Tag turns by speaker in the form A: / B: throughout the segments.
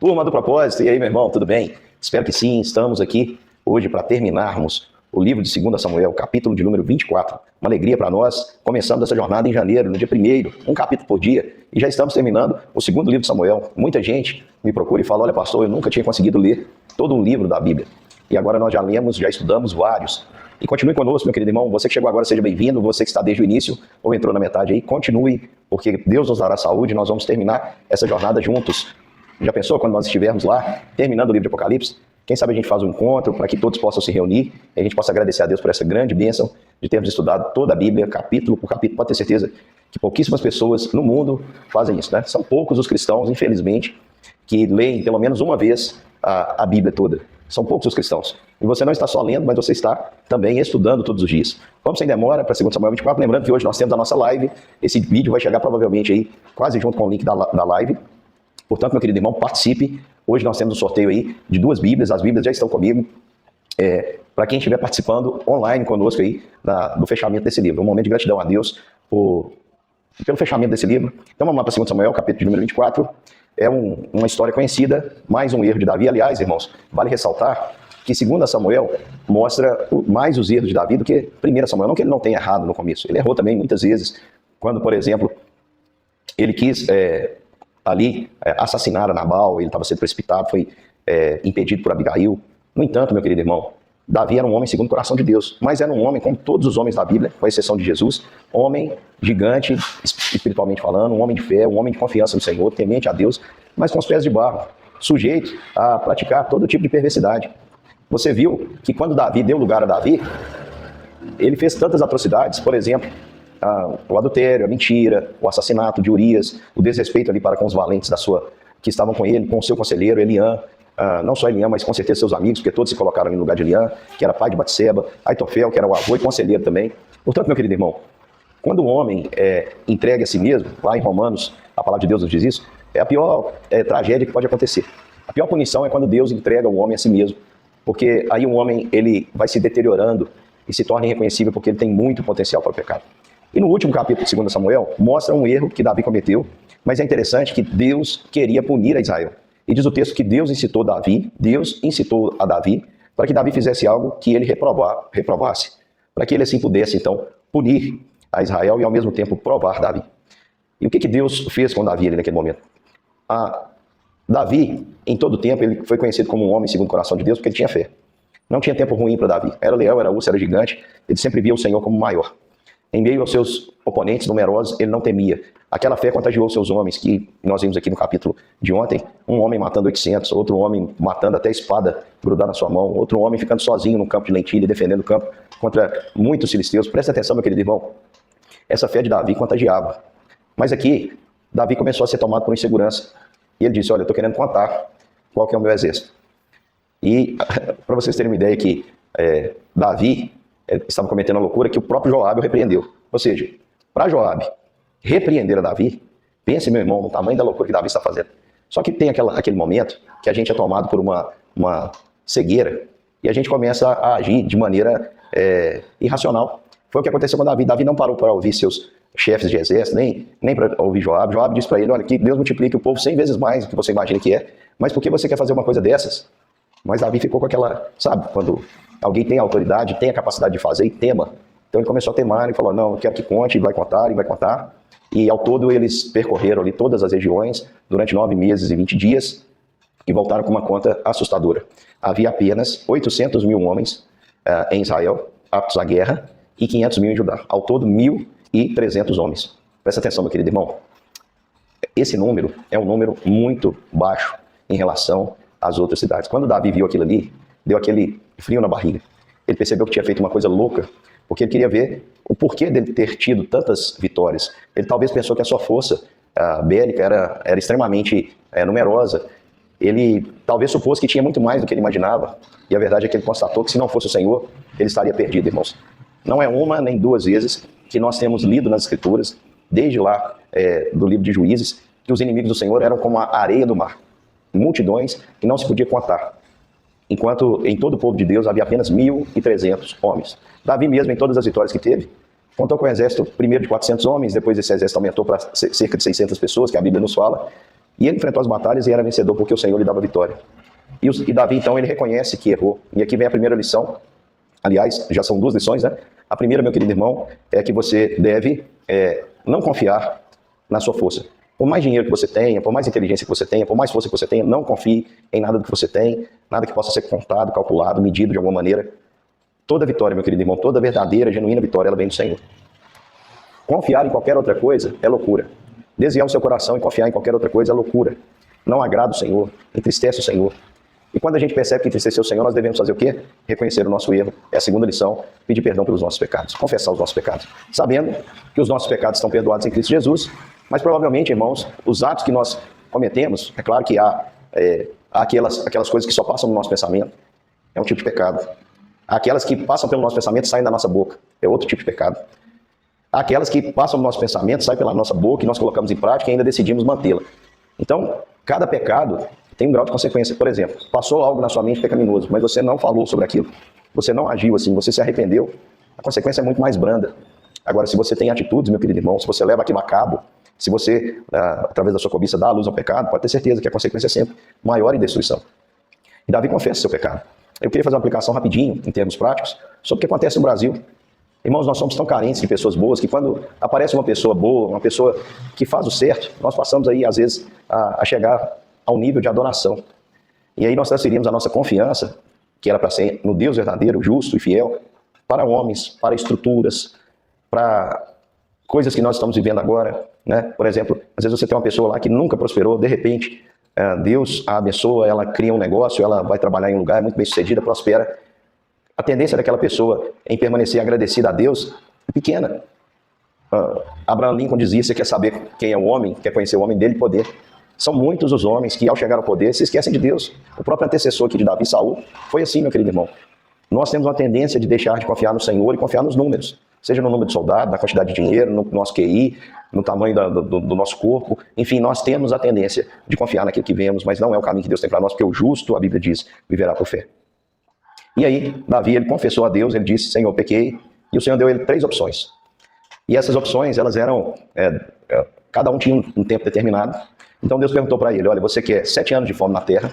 A: Turma do Propósito, e aí, meu irmão, tudo bem? Espero que sim. Estamos aqui hoje para terminarmos o livro de 2 Samuel, capítulo de número 24. Uma alegria para nós. Começamos essa jornada em janeiro, no dia 1º, um capítulo por dia, e já estamos terminando o segundo livro de Samuel. Muita gente me procura e fala: olha, pastor, eu nunca tinha conseguido ler todo um livro da Bíblia. E agora nós já lemos, já estudamos vários. E continue conosco, meu querido irmão. Você que chegou agora, seja bem-vindo. Você que está desde o início ou entrou na metade aí, continue, porque Deus nos dará saúde e nós vamos terminar essa jornada juntos. Já pensou quando nós estivermos lá, terminando o livro de Apocalipse? Quem sabe a gente faz um encontro para que todos possam se reunir e a gente possa agradecer a Deus por essa grande bênção de termos estudado toda a Bíblia, capítulo por capítulo. Pode ter certeza que pouquíssimas pessoas no mundo fazem isso, né? São poucos os cristãos, infelizmente, que leem pelo menos uma vez a Bíblia toda. São poucos os cristãos. E você não está só lendo, mas você está também estudando todos os dias. Vamos sem demora para 2 Samuel 24. Lembrando que hoje nós temos a nossa live. Esse vídeo vai chegar provavelmente aí, quase junto com o link da live. Portanto, meu querido irmão, participe. Hoje nós temos um sorteio aí de 2 Bíblias. As Bíblias já estão comigo. Para quem estiver participando online conosco aí do fechamento desse livro. Um momento de gratidão a Deus pelo fechamento desse livro. Então vamos lá para 2 Samuel, capítulo de número 24. É uma história conhecida, mais um erro de Davi. Aliás, irmãos, vale ressaltar que 2 Samuel mostra mais os erros de Davi do que 1 Samuel. Não que ele não tenha errado no começo. Ele errou também muitas vezes. Quando, por exemplo, ele quis assassinar a Nabal, ele estava sendo precipitado, foi impedido por Abigail. No entanto, meu querido irmão, Davi era um homem segundo o coração de Deus, mas era um homem como todos os homens da Bíblia, com exceção de Jesus, homem gigante, espiritualmente falando, um homem de fé, um homem de confiança no Senhor, temente a Deus, mas com os pés de barro, sujeito a praticar todo tipo de perversidade. Você viu que quando Davi deu lugar a Davi, ele fez tantas atrocidades, por exemplo, o adultério, a mentira, o assassinato de Urias, o desrespeito ali para com os valentes que estavam com ele, com o seu conselheiro Eliã, não só Eliã, mas com certeza seus amigos, porque todos se colocaram no lugar de Eliã, que era pai de Batseba, Aitofel, que era o avô e conselheiro também. Portanto, meu querido irmão, quando o homem entrega a si mesmo, lá em Romanos, a palavra de Deus nos diz isso, é a pior tragédia que pode acontecer. A pior punição é quando Deus entrega o homem a si mesmo, porque aí o homem ele vai se deteriorando e se torna irreconhecível porque ele tem muito potencial para o pecado. E no último capítulo de 2 Samuel, mostra um erro que Davi cometeu, mas é interessante que Deus queria punir a Israel. E diz o texto que Deus incitou a Davi para que Davi fizesse algo que ele reprovasse, para que ele assim pudesse então punir a Israel e ao mesmo tempo provar Davi. E o que Deus fez com Davi ali naquele momento? Davi, em todo tempo, ele foi conhecido como um homem segundo o coração de Deus porque ele tinha fé. Não tinha tempo ruim para Davi. Era leão, era urso, era gigante, ele sempre via o Senhor como maior. Em meio aos seus oponentes numerosos, ele não temia. Aquela fé contagiou seus homens, que nós vimos aqui no capítulo de ontem, um homem matando 800, outro homem matando até a espada grudar na sua mão, outro homem ficando sozinho no campo de lentilha, defendendo o campo contra muitos filisteus. Presta atenção, meu querido irmão, essa fé de Davi contagiava. Mas aqui, Davi começou a ser tomado por insegurança. E ele disse: olha, eu estou querendo contar qual que é o meu exército. E para vocês terem uma ideia que Davi estava cometendo a loucura que o próprio Joabe o repreendeu. Ou seja, para Joabe repreender a Davi, pense, meu irmão, no tamanho da loucura que Davi está fazendo. Só que tem aquele momento que a gente é tomado por uma cegueira e a gente começa a agir de maneira irracional. Foi o que aconteceu com Davi. Davi não parou para ouvir seus chefes de exército, nem para ouvir Joabe. Joabe disse para ele: olha, que Deus multiplique o povo 100 vezes mais do que você imagina que é, mas por que você quer fazer uma coisa dessas? Mas Davi ficou com aquela, sabe, quando alguém tem autoridade, tem a capacidade de fazer e tema. Então ele começou a temar e falou: não, eu quero que conte, e vai contar. E ao todo eles percorreram ali todas as regiões durante 9 meses e 20 dias e voltaram com uma conta assustadora. Havia apenas 800 mil homens em Israel aptos à guerra e 500 mil em Judá. Ao todo 1.300 homens. Presta atenção, meu querido irmão. Esse número é um número muito baixo em relação às outras cidades. Quando Davi viu aquilo ali, deu aquele frio na barriga. Ele percebeu que tinha feito uma coisa louca, porque ele queria ver o porquê dele ter tido tantas vitórias. Ele talvez pensou que a sua força bélica era extremamente numerosa. Ele talvez supôs que tinha muito mais do que ele imaginava. E a verdade é que ele constatou que se não fosse o Senhor, ele estaria perdido, irmãos. Não é uma nem 2 vezes que nós temos lido nas Escrituras, desde lá do livro de Juízes, que os inimigos do Senhor eram como a areia do mar. Multidões que não se podia contar. Enquanto em todo o povo de Deus havia apenas 1.300 homens. Davi mesmo, em todas as vitórias que teve, contou com um exército primeiro de 400 homens, depois esse exército aumentou para cerca de 600 pessoas, que a Bíblia nos fala, E ele enfrentou as batalhas e era vencedor porque o Senhor lhe dava vitória. E Davi, então, ele reconhece que errou. E aqui vem a primeira lição. Aliás, já são 2 lições, né? A primeira, meu querido irmão, é que você deve não confiar na sua força. Por mais dinheiro que você tenha, por mais inteligência que você tenha, por mais força que você tenha, não confie em nada do que você tem, nada que possa ser contado, calculado, medido de alguma maneira. Toda vitória, meu querido irmão, toda verdadeira, genuína vitória, ela vem do Senhor. Confiar em qualquer outra coisa é loucura. Desviar o seu coração e confiar em qualquer outra coisa é loucura. Não agrada o Senhor, entristece o Senhor. E quando a gente percebe que entristeceu o Senhor, nós devemos fazer o quê? Reconhecer o nosso erro. É a segunda lição, pedir perdão pelos nossos pecados, confessar os nossos pecados. Sabendo que os nossos pecados estão perdoados em Cristo Jesus, mas provavelmente, irmãos, os atos que nós cometemos, é claro que há aquelas coisas que só passam no nosso pensamento, é um tipo de pecado. Há aquelas que passam pelo nosso pensamento e saem da nossa boca, é outro tipo de pecado. Há aquelas que passam no nosso pensamento, saem pela nossa boca e nós colocamos em prática e ainda decidimos mantê-la. Então, cada pecado tem um grau de consequência. Por exemplo, passou algo na sua mente pecaminoso, mas você não falou sobre aquilo. Você não agiu assim, você se arrependeu. A consequência é muito mais branda. Agora, se você tem atitudes, meu querido irmão, se você leva aquilo a cabo, se você, através da sua cobiça, dá a luz ao pecado, pode ter certeza que a consequência é sempre maior em destruição. E Davi confessa seu pecado. Eu queria fazer uma aplicação rapidinho, em termos práticos, sobre o que acontece no Brasil. Irmãos, nós somos tão carentes de pessoas boas que quando aparece uma pessoa boa, uma pessoa que faz o certo, nós passamos aí, às vezes, a chegar ao nível de adoração. E aí nós transferimos a nossa confiança, que era para ser no Deus verdadeiro, justo e fiel, para homens, para estruturas, para coisas que nós estamos vivendo agora, né? Por exemplo, às vezes você tem uma pessoa lá que nunca prosperou, de repente, Deus a abençoa, ela cria um negócio, ela vai trabalhar em um lugar, é muito bem sucedida, prospera. A tendência daquela pessoa em permanecer agradecida a Deus é pequena. Abraham Lincoln dizia: você quer saber quem é o homem, quer conhecer o homem dele, poder. São muitos os homens que, ao chegar ao poder, se esquecem de Deus. O próprio antecessor aqui de Davi, Saul, foi assim, meu querido irmão. Nós temos uma tendência de deixar de confiar no Senhor e confiar nos números. Seja no número de soldados, na quantidade de dinheiro, no nosso QI, no tamanho do nosso corpo. Enfim, nós temos a tendência de confiar naquilo que vemos, mas não é o caminho que Deus tem para nós, porque o justo, a Bíblia diz, viverá por fé. E aí, Davi, ele confessou a Deus, ele disse: Senhor, pequei. E o Senhor deu a ele 3 opções. E essas opções, elas eram, cada um tinha um tempo determinado. Então Deus perguntou para ele: olha, você quer 7 anos de fome na terra,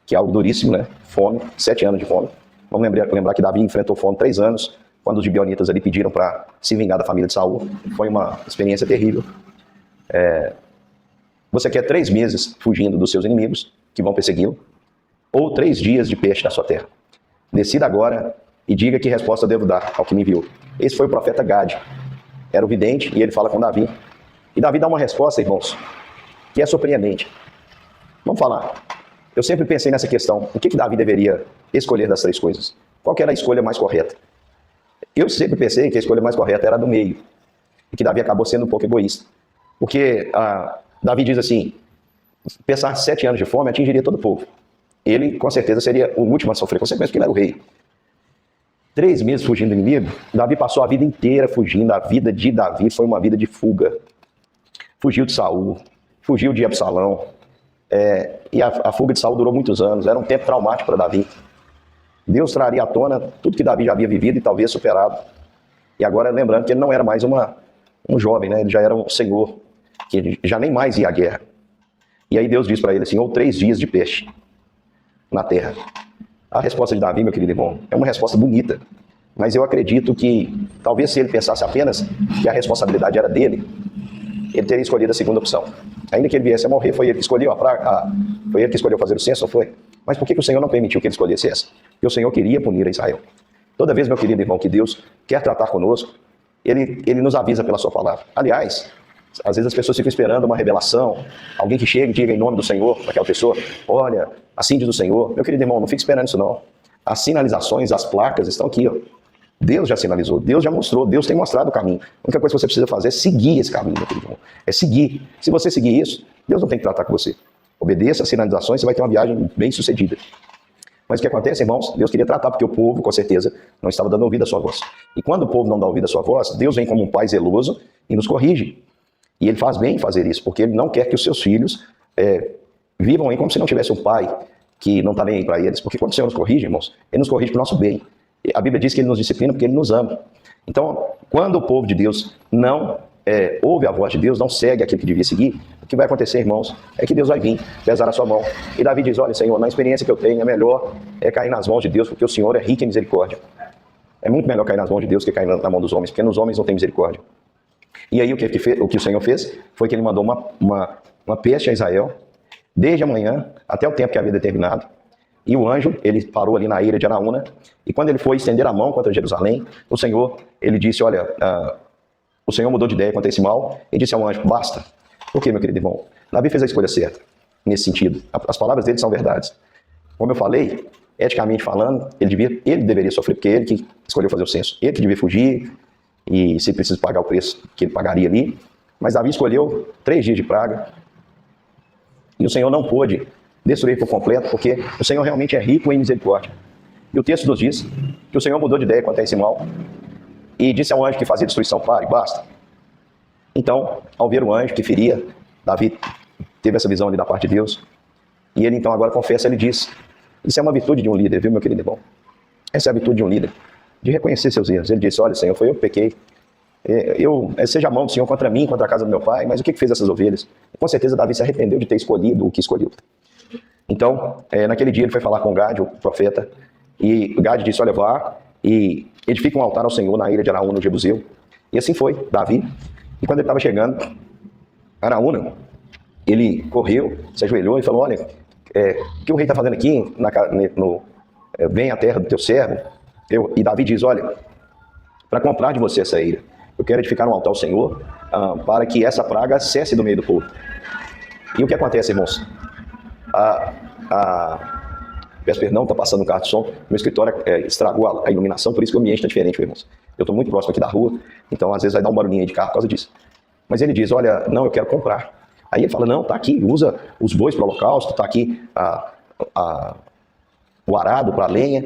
A: que é algo duríssimo, né? Fome, 7 anos de fome. Vamos lembrar que Davi enfrentou fome 3 anos, quando os gibeonitas ali pediram para se vingar da família de Saul. Foi uma experiência terrível. Você quer 3 meses fugindo dos seus inimigos, que vão persegui-lo, ou 3 dias de peixe na sua terra? Decida agora e diga que resposta eu devo dar ao que me enviou. Esse foi o profeta Gade. Era o vidente e ele fala com Davi. E Davi dá uma resposta, irmãos, que é surpreendente. Vamos falar. Eu sempre pensei nessa questão. O que Davi deveria escolher das 3 coisas? Qual que era a escolha mais correta? Eu sempre pensei que a escolha mais correta era a do meio. E que Davi acabou sendo um pouco egoísta. Porque Davi diz assim: pensar 7 anos de fome atingiria todo o povo. Ele, com certeza, seria o último a sofrer consequências, porque ele era o rei. 3 meses fugindo do inimigo, Davi passou a vida inteira fugindo. A vida de Davi foi uma vida de fuga. Fugiu de Saul, fugiu de Absalão. E a fuga de Saul durou muitos anos. Era um tempo traumático para Davi. Deus traria à tona tudo que Davi já havia vivido e talvez superado. E agora, lembrando que ele não era mais um jovem, né? Ele já era um senhor, que já nem mais ia à guerra. E aí Deus diz para ele assim: ou 3 dias de peixe na terra. A resposta de Davi, meu querido irmão, é uma resposta bonita, mas eu acredito que, talvez se ele pensasse apenas que a responsabilidade era dele, ele teria escolhido a segunda opção. Ainda que ele viesse a morrer, foi ele que escolheu foi ele que escolheu fazer o censo, não foi? Mas por que o Senhor não permitiu que ele escolhesse essa? Porque o Senhor queria punir a Israel. Toda vez, meu querido irmão, que Deus quer tratar conosco, ele nos avisa pela sua palavra. Aliás, às vezes as pessoas ficam esperando uma revelação, alguém que chegue e diga em nome do Senhor para aquela pessoa: olha, assim diz o Senhor. Meu querido irmão, não fique esperando isso não. As sinalizações, as placas estão aqui, ó. Deus já sinalizou, Deus já mostrou, Deus tem mostrado o caminho. A única coisa que você precisa fazer é seguir esse caminho, meu querido irmão. É seguir. Se você seguir isso, Deus não tem que tratar com você. Obedeça as sinalizações, você vai ter uma viagem bem sucedida. Mas o que acontece, irmãos? Deus queria tratar, porque o povo, com certeza, não estava dando ouvido à sua voz. E quando o povo não dá ouvido à sua voz, Deus vem como um pai zeloso e nos corrige. E ele faz bem em fazer isso, porque ele não quer que os seus filhos vivam aí como se não tivesse um pai que não está nem aí para eles. Porque quando o Senhor nos corrige, irmãos, ele nos corrige para o nosso bem. A Bíblia diz que ele nos disciplina porque ele nos ama. Então, quando o povo de Deus não ouve a voz de Deus, não segue aquilo que devia seguir, o que vai acontecer, irmãos, é que Deus vai vir pesar a sua mão. E Davi diz, olha, Senhor, na experiência que eu tenho, é melhor cair nas mãos de Deus, porque o Senhor é rico em misericórdia. É muito melhor cair nas mãos de Deus que cair na mão dos homens, porque nos homens não tem misericórdia. E aí o que o Senhor fez foi que ele mandou uma peste a Israel, desde a manhã até o tempo que havia determinado. E o anjo, ele parou ali na ilha de Araúna, e quando ele foi estender a mão contra Jerusalém, o Senhor, ele disse, olha, o Senhor mudou de ideia quanto a esse mal, e disse ao anjo, basta. Por quê, meu querido irmão? Davi fez a escolha certa, nesse sentido. As palavras dele são verdades. Como eu falei, eticamente falando, ele deveria sofrer, porque ele que escolheu fazer o censo. Ele que devia fugir, e se precisa pagar o preço que ele pagaria ali. Mas Davi escolheu 3 dias de praga, e o Senhor não pôde destruir por completo, porque o Senhor realmente é rico em misericórdia. E o texto nos diz que o Senhor mudou de ideia quanto a esse mal, e disse ao anjo que fazia destruição, pare, basta. Então, ao ver o anjo que feria, Davi teve essa visão ali da parte de Deus, e ele então agora confessa, ele diz, isso é uma virtude de um líder, viu, meu querido irmão? Essa é a virtude de um líder, de reconhecer seus erros. Ele disse, olha, Senhor, foi eu que pequei, seja a mão do Senhor contra mim, contra a casa do meu pai, mas o que fez essas ovelhas? Com certeza Davi se arrependeu de ter escolhido o que escolheu. Então, naquele dia ele foi falar com Gade, o profeta, e Gade disse, olha, vá e edifica um altar ao Senhor na ilha de Araúna, no Jebuseu. E assim foi, Davi. E quando ele estava chegando a Araúna, ele correu, se ajoelhou e falou, olha, o que o rei está fazendo aqui, vem à terra do teu servo. E Davi diz, olha, para comprar de você essa ilha, eu quero edificar um altar ao Senhor, para que essa praga cesse do meio do povo. E o que acontece, irmãos? Peço perdão, está passando um carro de som. Meu escritório estragou a iluminação, por isso que o ambiente está diferente, irmãos. Eu estou muito próximo aqui da rua, então às vezes vai dar um barulhinho aí de carro por causa disso. Mas ele diz, olha, não, eu quero comprar. Aí ele fala, não, tá aqui, usa os bois para o holocausto, tá aqui o arado para a lenha.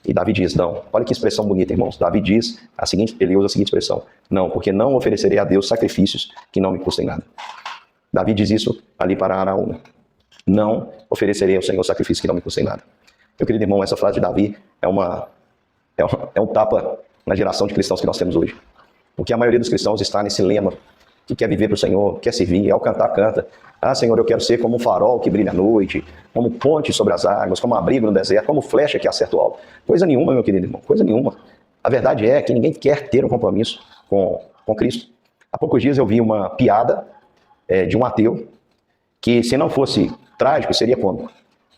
A: E Davi diz, não, olha que expressão bonita, irmãos. Davi diz ele usa a seguinte expressão, não, porque não oferecerei a Deus sacrifícios que não me custem nada. Davi diz isso ali para Araúna. Não oferecerei ao Senhor sacrifícios que não me custem nada. Meu querido irmão, essa frase de Davi é um tapa na geração de cristãos que nós temos hoje. Porque a maioria dos cristãos está nesse lema, que quer viver para o Senhor, quer servir, ao cantar, canta. Ah, Senhor, eu quero ser como um farol que brilha à noite, como ponte sobre as águas, como abrigo no deserto, como flecha que acerta o alvo. Coisa nenhuma, meu querido irmão, coisa nenhuma. A verdade é que ninguém quer ter um compromisso com Cristo. Há poucos dias eu vi uma piada de um ateu, que se não fosse trágico, seria cômico.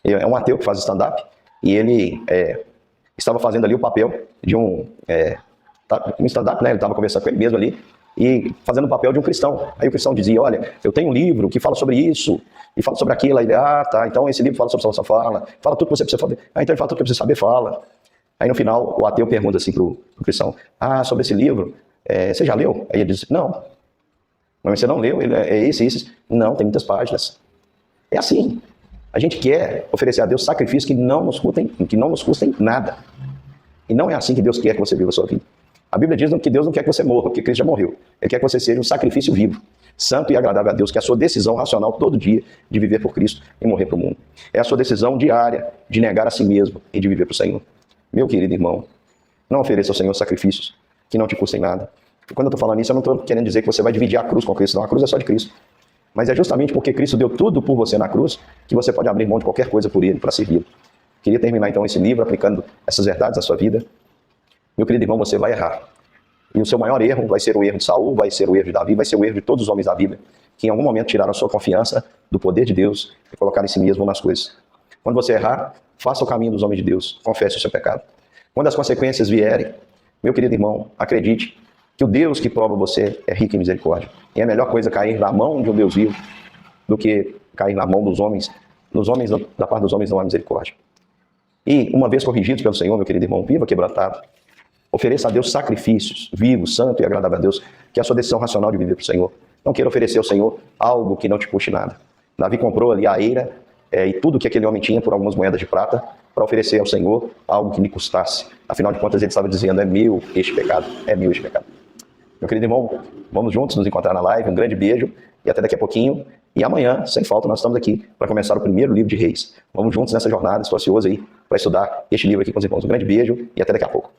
A: É um ateu que faz stand-up, e ele estava fazendo ali o papel de um stand-up, né? Ele estava conversando com ele mesmo ali, e fazendo o papel de um cristão. Aí o cristão dizia, olha, eu tenho um livro que fala sobre isso, e fala sobre aquilo. Aí ele, tá, então esse livro fala sobre essa fala tudo que você precisa saber. Então ele fala tudo que você saber, fala. Aí no final, o ateu pergunta assim pro cristão, sobre esse livro, você já leu? Aí ele diz, não. Mas você não leu? Ele, esse. Não, tem muitas páginas. É assim. A gente quer oferecer a Deus sacrifícios que não nos custem nada. E não é assim que Deus quer que você viva a sua vida. A Bíblia diz que Deus não quer que você morra, porque Cristo já morreu. Ele quer que você seja um sacrifício vivo, santo e agradável a Deus, que é a sua decisão racional todo dia de viver por Cristo e morrer para o mundo. É a sua decisão diária de negar a si mesmo e de viver para o Senhor. Meu querido irmão, não ofereça ao Senhor sacrifícios que não te custem nada. E quando eu estou falando isso, eu não estou querendo dizer que você vai dividir a cruz com Cristo, não. A cruz é só de Cristo. Mas é justamente porque Cristo deu tudo por você na cruz que você pode abrir mão de qualquer coisa por Ele, para servi-lo. Queria terminar então esse livro aplicando essas verdades na sua vida. Meu querido irmão, você vai errar. E o seu maior erro vai ser o erro de Saul, vai ser o erro de Davi, vai ser o erro de todos os homens da Bíblia, que em algum momento tiraram a sua confiança do poder de Deus e colocaram em si mesmo nas coisas. Quando você errar, faça o caminho dos homens de Deus, confesse o seu pecado. Quando as consequências vierem, meu querido irmão, acredite que o Deus que prova você é rico em misericórdia. E é a melhor coisa cair na mão de um Deus vivo do que cair na mão dos homens. Da parte dos homens não há misericórdia. E uma vez corrigidos pelo Senhor, meu querido irmão, viva quebrantado. Ofereça a Deus sacrifícios vivos, santo e agradável a Deus, que é a sua decisão racional de viver para o Senhor. Não queira oferecer ao Senhor algo que não te custe nada. Davi comprou ali a eira e tudo que aquele homem tinha por algumas moedas de prata para oferecer ao Senhor algo que lhe custasse. Afinal de contas, ele estava dizendo, é meu este pecado, é meu este pecado. Meu querido irmão, vamos juntos nos encontrar na live. Um grande beijo e até daqui a pouquinho. E amanhã, sem falta, nós estamos aqui para começar o primeiro livro de Reis. Vamos juntos nessa jornada, estou ansioso aí para estudar este livro aqui com os irmãos. Um grande beijo e até daqui a pouco.